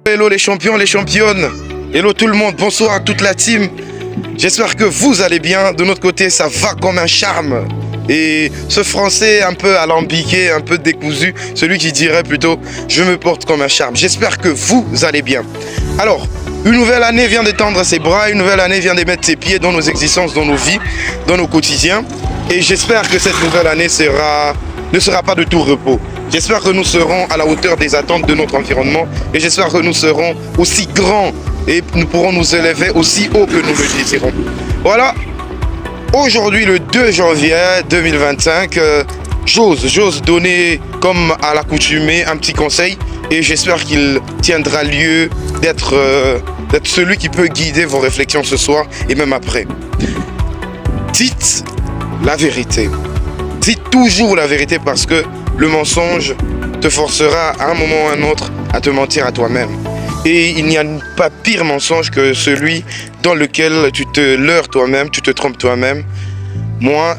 Hello les champions, les championnes. Hello tout le monde, bonsoir à toute la team. J'espère que vous allez bien. De notre côté, ça va comme un charme. Et ce français un peu alambiqué, un peu décousu, celui qui dirait plutôt « je me porte comme un charme ». J'espère que vous allez bien. Alors, une nouvelle année vient d'étendre ses bras, une nouvelle année vient d'émettre ses pieds dans nos existences, dans nos vies, dans nos quotidiens. Et j'espère que cette nouvelle année ne sera pas de tout repos. J'espère que nous serons à la hauteur des attentes de notre environnement et j'espère que nous serons aussi grands et nous pourrons nous élever aussi haut que nous le désirons. Voilà, aujourd'hui le 2 janvier 2025, j'ose donner comme à l'accoutumée un petit conseil et j'espère qu'il tiendra lieu d'être celui qui peut guider vos réflexions ce soir et même après. Dites la vérité. Dites toujours la vérité parce que le mensonge te forcera à un moment ou à un autre à te mentir à toi-même. Et il n'y a pas pire mensonge que celui dans lequel tu te leurres toi-même, tu te trompes toi-même. Moi,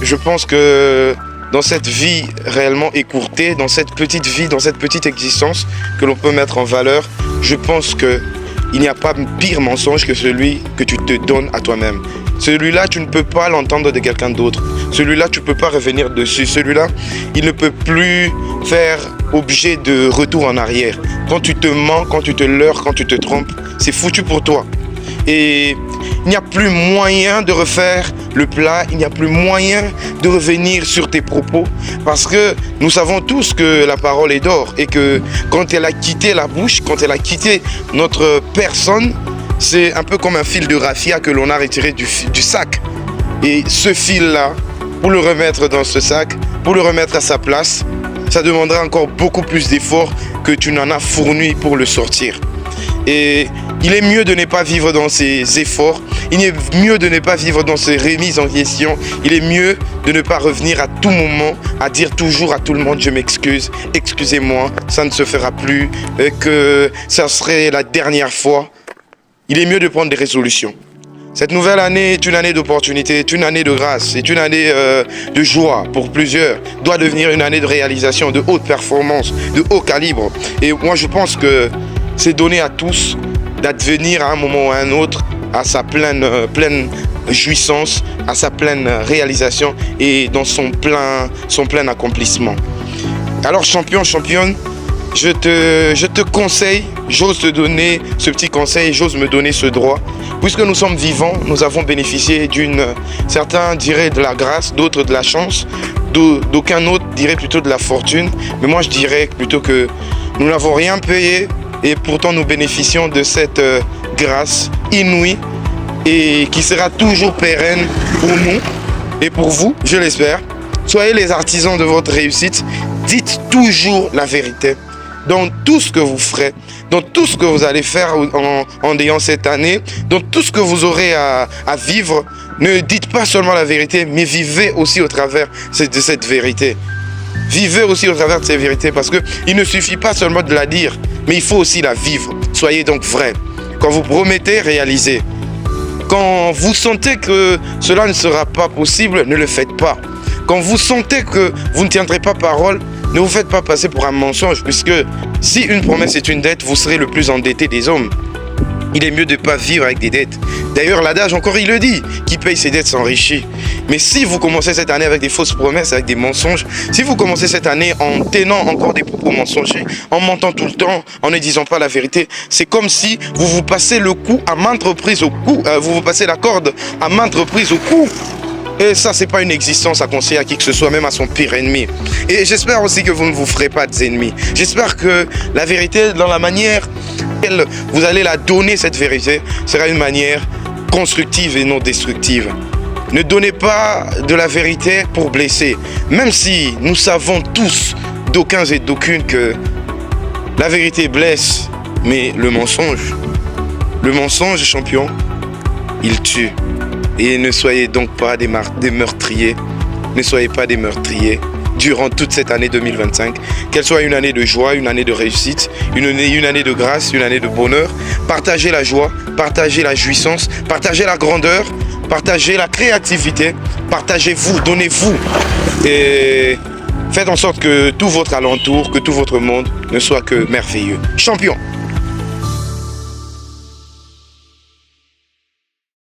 je pense que dans cette vie réellement écourtée, dans cette petite vie, dans cette petite existence que l'on peut mettre en valeur, je pense qu'il n'y a pas pire mensonge que celui que tu te donnes à toi-même. Celui-là, tu ne peux pas l'entendre de quelqu'un d'autre. Celui-là, tu ne peux pas revenir dessus. Celui-là, il ne peut plus faire objet de retour en arrière. Quand tu te mens, quand tu te leurres, quand tu te trompes, c'est foutu pour toi. Et il n'y a plus moyen de refaire le plat, il n'y a plus moyen de revenir sur tes propos. Parce que nous savons tous que la parole est d'or et que quand elle a quitté la bouche, quand elle a quitté notre personne, c'est un peu comme un fil de raffia que l'on a retiré du sac. Et ce fil-là, pour le remettre dans ce sac, pour le remettre à sa place, ça demandera encore beaucoup plus d'efforts que tu n'en as fourni pour le sortir. Et il est mieux de ne pas vivre dans ces efforts, il est mieux de ne pas vivre dans ces remises en question, il est mieux de ne pas revenir à tout moment, à dire toujours à tout le monde « je m'excuse, excusez-moi, ça ne se fera plus, que ça serait la dernière fois ». Il est mieux de prendre des résolutions. Cette nouvelle année est une année d'opportunité, est une année de grâce, est une année de joie pour plusieurs. Doit devenir une année de réalisation, de haute performance, de haut calibre. Et moi je pense que c'est donné à tous d'advenir à un moment ou à un autre à sa pleine jouissance, à sa pleine réalisation et dans son plein accomplissement. Alors champion, championne, je te conseille, j'ose te donner ce petit conseil, j'ose me donner ce droit. Puisque nous sommes vivants, nous avons bénéficié certains diraient de la grâce, d'autres de la chance, d'aucun autre dirait plutôt de la fortune. Mais moi je dirais plutôt que nous n'avons rien payé et pourtant nous bénéficions de cette grâce inouïe et qui sera toujours pérenne pour nous et pour vous, je l'espère. Soyez les artisans de votre réussite, dites toujours la vérité. Dans tout ce que vous ferez, dans tout ce que vous allez faire en ayant cette année, dans tout ce que vous aurez à vivre, ne dites pas seulement la vérité, mais vivez aussi au travers de cette vérité. Vivez aussi au travers de cette vérité parce qu'il ne suffit pas seulement de la dire, mais il faut aussi la vivre. Soyez donc vrais. Quand vous promettez, réalisez. Quand vous sentez que cela ne sera pas possible, ne le faites pas. Quand vous sentez que vous ne tiendrez pas parole, ne vous faites pas passer pour un mensonge, puisque si une promesse est une dette, vous serez le plus endetté des hommes. Il est mieux de ne pas vivre avec des dettes. D'ailleurs, l'adage encore, il le dit, qui paye ses dettes s'enrichit. Mais si vous commencez cette année avec des fausses promesses, avec des mensonges, si vous commencez cette année en tenant encore des propos mensongers, en mentant tout le temps, en ne disant pas la vérité, c'est comme si vous vous passez le coup à maintes reprises au cou, vous vous passez la corde à maintes reprises au cou. Et ça, c'est pas une existence à conseiller à qui que ce soit, même à son pire ennemi. Et j'espère aussi que vous ne vous ferez pas d'ennemis. J'espère que la vérité, dans la manière laquelle vous allez la donner, cette vérité, sera une manière constructive et non destructive. Ne donnez pas de la vérité pour blesser. Même si nous savons tous, d'aucuns et d'aucunes, que la vérité blesse, mais le mensonge, champion, il tue. Et ne soyez donc pas des meurtriers, ne soyez pas des meurtriers durant toute cette année 2025. Qu'elle soit une année de joie, une année de réussite, une année de grâce, une année de bonheur. Partagez la joie, partagez la jouissance, partagez la grandeur, partagez la créativité, partagez-vous, donnez-vous. Et faites en sorte que tout votre alentour, que tout votre monde ne soit que merveilleux. Champion!